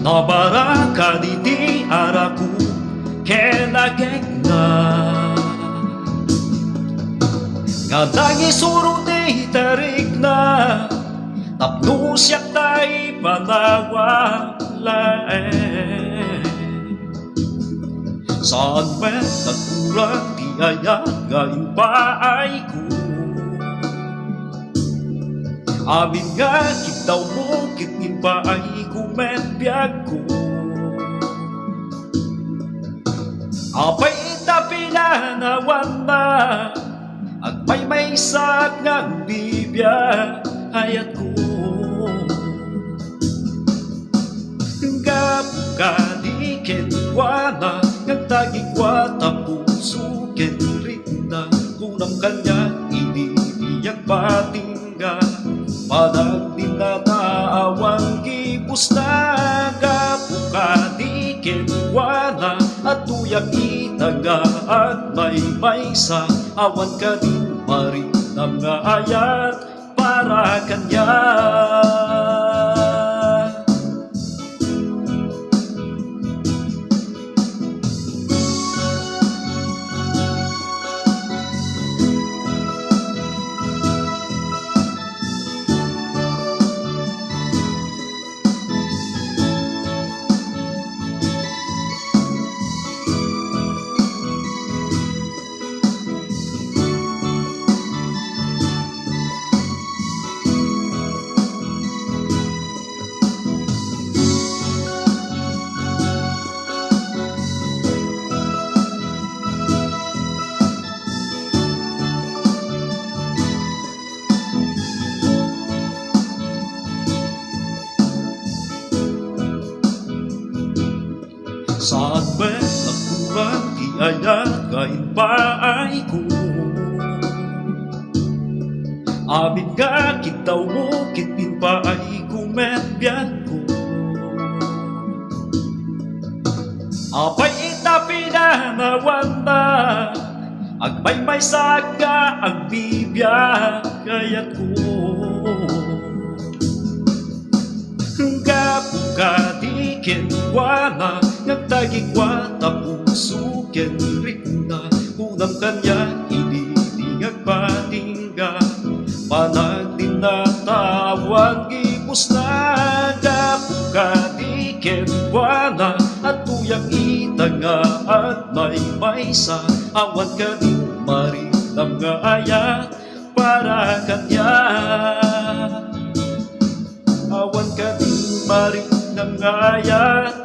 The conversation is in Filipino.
Nabaraka di araku kenagek na Ngadangi suro di tarik na Tapno siya tayo panawalae Saan man nagkurang di ayat ngayon pa ay ko Amin nga kitaw mo kitnin pa ay kumetbiyag ko Apay itapinanawan na At may sak ng bibiyag hayat ko Gabuka di kenwana Nagtagigwa tapuso kenrita Kunang kanya iniiyak patingga Padang dinataawang kipus na Gabuka di kenwana At tuyak itaga at may sa Awan ka din marinam nga ayat para kanya Saan ba nagkurang di ayat ngayon pa ay ko Amin nga kitaw mo kitpin pa ay kumetbyan ko Apay itapinanawan na Agmay saga ang bibiyag kayat ko Gabuka di kenwana Nagtagigwa tapuso kenrikna Unang kanya initingag patingga Panag dinatawag gipos na Gabuka di kenwana At tuyak itaga at may sa Awan ka din marinam nga ayat para kanya Awan ka din marinam nga ayat